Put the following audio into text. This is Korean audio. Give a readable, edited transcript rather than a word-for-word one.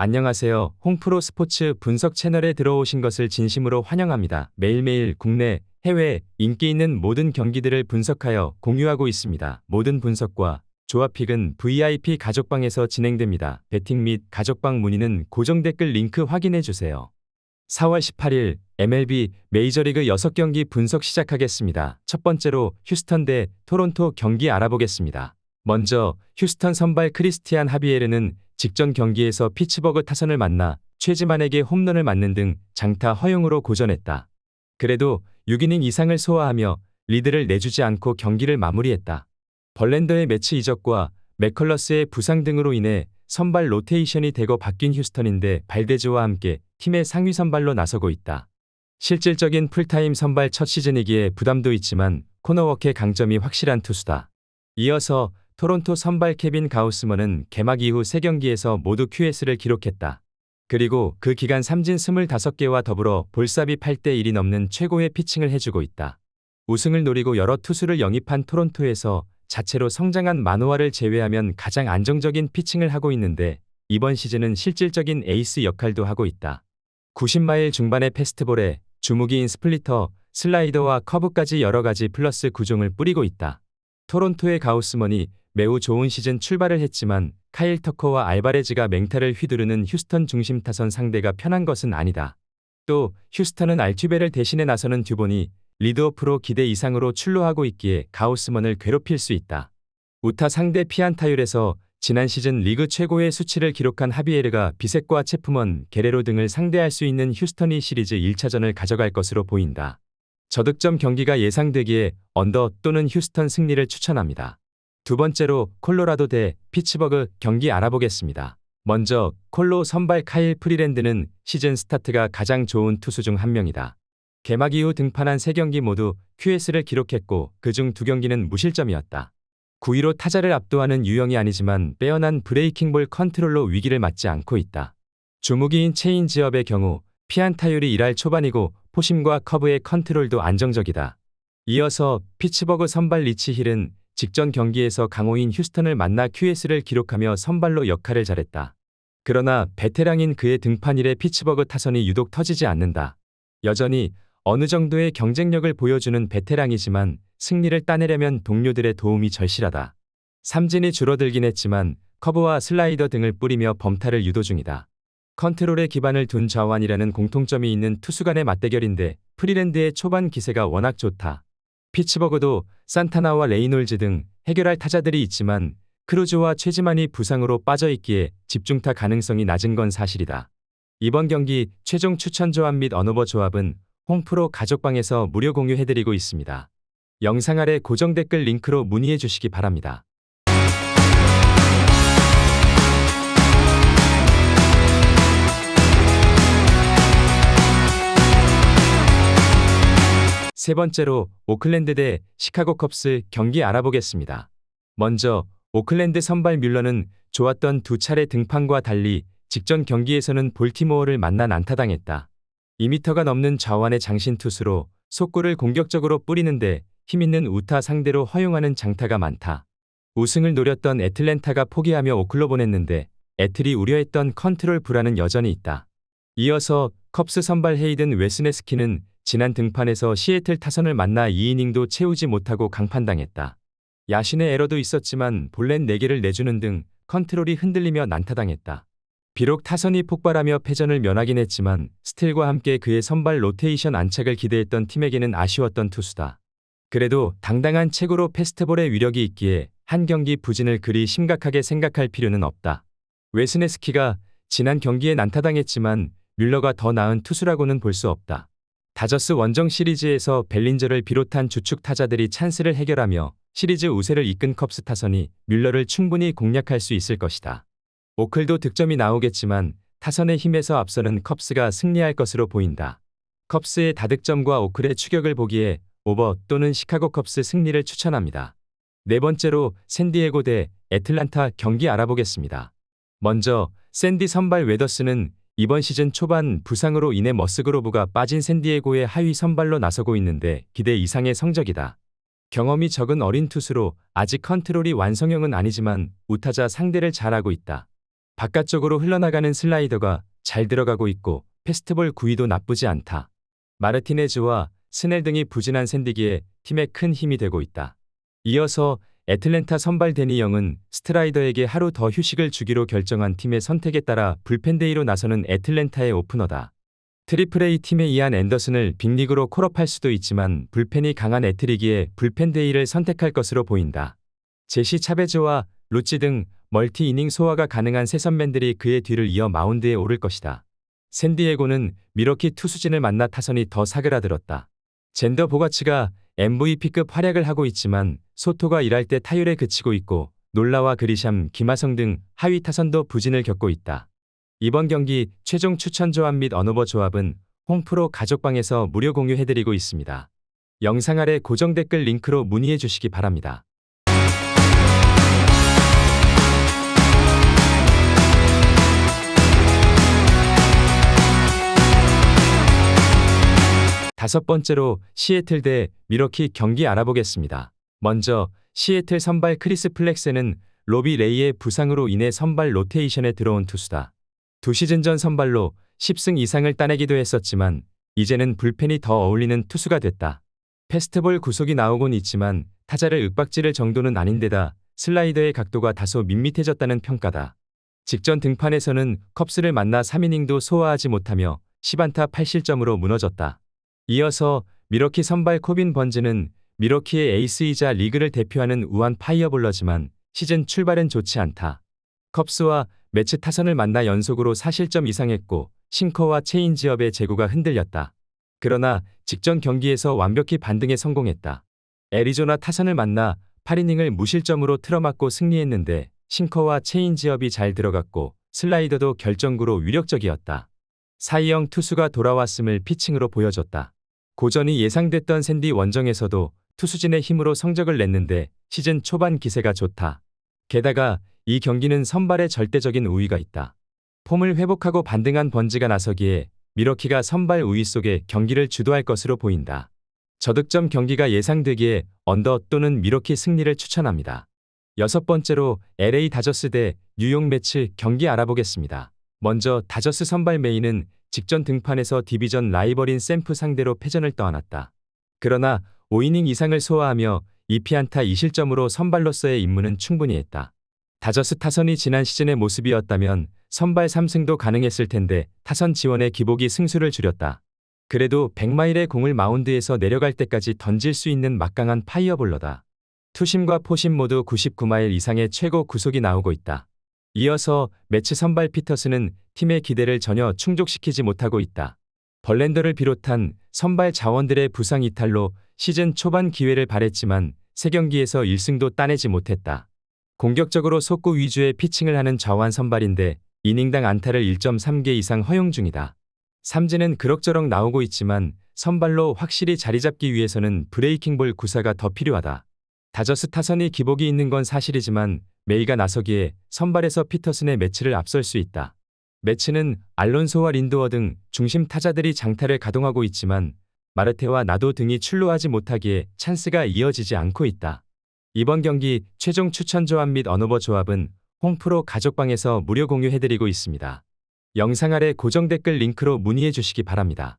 안녕하세요. 홍프로 스포츠 분석 채널에 들어오신 것을 진심으로 환영합니다. 매일매일 국내, 해외 인기 있는 모든 경기들을 분석하여 공유하고 있습니다. 모든 분석과 조합픽은 VIP 가족방에서 진행됩니다. 배팅 및 가족방 문의는 고정 댓글 링크 확인해 주세요. 4월 18일 MLB 메이저리그 6경기 분석 시작하겠습니다. 첫 번째로 휴스턴 대 토론토 경기 알아보겠습니다. 먼저 휴스턴 선발 크리스티안 하비에르는 직전 경기에서 피츠버그 타선을 만나 최지만에게 홈런을 맞는 등 장타 허용으로 고전했다. 그래도 6이닝 이상을 소화하며 리드를 내주지 않고 경기를 마무리했다. 벌랜더의 매치 이적과 맥컬러스의 부상 등으로 인해 선발 로테이션이 대거 바뀐 휴스턴인데 발데즈와 함께 팀의 상위 선발로 나서고 있다. 실질적인 풀타임 선발 첫 시즌이기에 부담도 있지만 코너워크의 강점이 확실한 투수다. 이어서 토론토 선발 케빈 가우스먼은 개막 이후 3경기에서 모두 QS를 기록했다. 그리고 그 기간 삼진 25개와 더불어 볼삽이 8대1이 넘는 최고의 피칭을 해주고 있다. 우승을 노리고 여러 투수를 영입한 토론토에서 자체로 성장한 마노아를 제외하면 가장 안정적인 피칭을 하고 있는데 이번 시즌은 실질적인 에이스 역할도 하고 있다. 90마일 중반의 패스트볼에 주무기인 스플리터, 슬라이더와 커브까지 여러가지 플러스 9종을 뿌리고 있다. 토론토의 가우스먼이 매우 좋은 시즌 출발을 했지만 카일 터커와 알바레즈가 맹타를 휘두르는 휴스턴 중심 타선 상대가 편한 것은 아니다. 또 휴스턴은 알튜베를 대신해 나서는 듀본이 리드오프로 기대 이상으로 출루하고 있기에 가우스먼을 괴롭힐 수 있다. 우타 상대 피안타율에서 지난 시즌 리그 최고의 수치를 기록한 하비에르가 비셋과 체프먼, 게레로 등을 상대할 수 있는 휴스턴이 시리즈 1차전을 가져갈 것으로 보인다. 저득점 경기가 예상되기에 언더 또는 휴스턴 승리를 추천합니다. 두 번째로 콜로라도 대 피츠버그 경기 알아보겠습니다. 먼저 콜로 선발 카일 프리랜드는 시즌 스타트가 가장 좋은 투수 중 한 명이다. 개막 이후 등판한 3경기 모두 QS를 기록했고 그중 2경기는 무실점이었다. 9위로 타자를 압도하는 유형이 아니지만 빼어난 브레이킹볼 컨트롤로 위기를 맞지 않고 있다. 주무기인 체인지업의 경우 피안타율이 1할 초반이고 포심과 커브의 컨트롤도 안정적이다. 이어서 피츠버그 선발 리치 힐은 직전 경기에서 강호인 휴스턴을 만나 QS를 기록하며 선발로 역할을 잘했다. 그러나 베테랑인 그의 등판일에 피츠버그 타선이 유독 터지지 않는다. 여전히 어느 정도의 경쟁력을 보여주는 베테랑이지만 승리를 따내려면 동료들의 도움이 절실하다. 삼진이 줄어들긴 했지만 커브와 슬라이더 등을 뿌리며 범타를 유도 중이다. 컨트롤에 기반을 둔 좌완이라는 공통점이 있는 투수 간의 맞대결인데 프리랜드의 초반 기세가 워낙 좋다. 피츠버그도 산타나와 레이놀즈 등 해결할 타자들이 있지만 크루즈와 최지만이 부상으로 빠져있기에 집중타 가능성이 낮은 건 사실이다. 이번 경기 최종 추천 조합 및 언오버 조합은 홍프로 가족방에서 무료 공유해드리고 있습니다. 영상 아래 고정 댓글 링크로 문의해 주시기 바랍니다. 세 번째로 오클랜드 대 시카고 컵스 경기 알아보겠습니다. 먼저 오클랜드 선발 뮬러는 좋았던 두 차례 등판과 달리 직전 경기에서는 볼티모어를 만나 난타당했다. 2m가 넘는 좌완의 장신 투수로 속구를 공격적으로 뿌리는데 힘있는 우타 상대로 허용하는 장타가 많다. 우승을 노렸던 애틀랜타가 포기하며 오클로 보냈는데 애틀이 우려했던 컨트롤 불안은 여전히 있다. 이어서 컵스 선발 헤이든 웨스네스키는 지난 등판에서 시애틀 타선을 만나 2이닝도 채우지 못하고 강판당했다. 야신의 에러도 있었지만 볼넷 4개를 내주는 등 컨트롤이 흔들리며 난타당했다. 비록 타선이 폭발하며 패전을 면하긴 했지만 스틸과 함께 그의 선발 로테이션 안착을 기대했던 팀에게는 아쉬웠던 투수다. 그래도 당당한 체구로 패스트볼의 위력이 있기에 한 경기 부진을 그리 심각하게 생각할 필요는 없다. 웨스네스키가 지난 경기에 난타당했지만 뮬러가 더 나은 투수라고는 볼 수 없다. 다저스 원정 시리즈에서 벨린저를 비롯한 주축 타자들이 찬스를 해결하며 시리즈 우세를 이끈 컵스 타선이 뮬러를 충분히 공략할 수 있을 것이다. 오클도 득점이 나오겠지만 타선의 힘에서 앞서는 컵스가 승리할 것으로 보인다. 컵스의 다득점과 오클의 추격을 보기에 오버 또는 시카고 컵스 승리를 추천합니다. 네 번째로 샌디에고 대 애틀란타 경기 알아보겠습니다. 먼저 샌디 선발 웨더스는 이번 시즌 초반 부상으로 인해 머스그로브가 빠진 샌디에고의 하위 선발로 나서고 있는데 기대 이상의 성적이다. 경험이 적은 어린 투수로 아직 컨트롤이 완성형은 아니지만 우타자 상대를 잘하고 있다. 바깥쪽으로 흘러나가는 슬라이더가 잘 들어가고 있고 패스트볼 구위도 나쁘지 않다. 마르티네즈와 스넬 등이 부진한 샌디기에 팀에 큰 힘이 되고 있다. 이어서 애틀랜타 선발 데니 영은 스트라이더에게 하루 더 휴식을 주기로 결정한 팀의 선택에 따라 불펜데이로 나서는 애틀랜타의 오프너다. 트리플 A 팀의 이안 앤더슨을 빅리그로 콜업할 수도 있지만 불펜이 강한 애트리기에 불펜데이를 선택할 것으로 보인다. 제시 차베즈와 루치 등 멀티 이닝 소화가 가능한 새 선맨들이 그의 뒤를 이어 마운드에 오를 것이다. 샌디에고는 미러키 투수진을 만나 타선이 더 사그라들었다. 젠더 보가츠가 MVP급 활약을 하고 있지만 소토가 일할 때 타율에 그치고 있고 놀라와 그리샴, 김하성 등 하위 타선도 부진을 겪고 있다. 이번 경기 최종 추천 조합 및 언어버 조합은 홈프로 가족방에서 무료 공유해드리고 있습니다. 영상 아래 고정 댓글 링크로 문의해 주시기 바랍니다. 다섯 번째로 시애틀 대 미러키 경기 알아보겠습니다. 먼저 시애틀 선발 크리스 플렉스는 로비 레이의 부상으로 인해 선발 로테이션에 들어온 투수다. 2시즌 전 선발로 10승 이상을 따내기도 했었지만 이제는 불펜이 더 어울리는 투수가 됐다. 패스트볼 구속이 나오곤 있지만 타자를 윽박지를 정도는 아닌데다 슬라이더의 각도가 다소 밋밋해졌다는 평가다. 직전 등판에서는 컵스를 만나 3이닝도 소화하지 못하며 10안타 8실점으로 무너졌다. 이어서 미러키 선발 코빈 번즈는 미러키의 에이스이자 리그를 대표하는 우한 파이어볼러지만 시즌 출발은 좋지 않다. 컵스와 매치 타선을 만나 연속으로 4실점 이상 했고 싱커와 체인지업의 제구가 흔들렸다. 그러나 직전 경기에서 완벽히 반등에 성공했다. 애리조나 타선을 만나 8이닝을 무실점으로 틀어막고 승리했는데 싱커와 체인지업이 잘 들어갔고 슬라이더도 결정구로 위력적이었다. 사이영 투수가 돌아왔음을 피칭으로 보여줬다. 고전이 예상됐던 샌디 원정에서도 투수진의 힘으로 성적을 냈는데 시즌 초반 기세가 좋다. 게다가 이 경기는 선발에 절대적인 우위가 있다. 폼을 회복하고 반등한 번지가 나서기에 미러키가 선발 우위 속에 경기를 주도할 것으로 보인다. 저득점 경기가 예상되기에 언더 또는 미러키 승리를 추천합니다. 여섯 번째로 LA 다저스 대 뉴욕 매츠 경기 알아보겠습니다. 먼저 다저스 선발 메이는 직전 등판에서 디비전 라이벌인 샘프 상대로 패전을 떠안았다. 그러나 5이닝 이상을 소화하며 2피안타 2실점으로 선발로서의 임무는 충분히 했다. 다저스 타선이 지난 시즌의 모습이었다면 선발 3승도 가능했을 텐데 타선 지원의 기복이 승수를 줄였다. 그래도 100마일의 공을 마운드에서 내려갈 때까지 던질 수 있는 막강한 파이어볼러다. 투심과 포심 모두 99마일 이상의 최고 구속이 나오고 있다. 이어서 매치 선발 피터스는 팀의 기대를 전혀 충족시키지 못하고 있다. 벌랜더를 비롯한 선발 자원들의 부상 이탈로 시즌 초반 기회를 발했지만 3경기에서 1승도 따내지 못했다. 공격적으로 속구 위주의 피칭을 하는 좌완 선발인데 이닝당 안타를 1.3개 이상 허용 중이다. 삼진은 그럭저럭 나오고 있지만 선발로 확실히 자리 잡기 위해서는 브레이킹볼 구사가 더 필요하다. 다저스 타선이 기복이 있는 건 사실이지만 메이가 나서기에 선발에서 피터슨의 매치를 앞설 수 있다. 매치는 알론소와 린도어 등 중심 타자들이 장타를 가동하고 있지만 마르테와 나도 등이 출루하지 못하기에 찬스가 이어지지 않고 있다. 이번 경기 최종 추천 조합 및 언어버 조합은 홈프로 가족방에서 무료 공유해드리고 있습니다. 영상 아래 고정 댓글 링크로 문의해 주시기 바랍니다.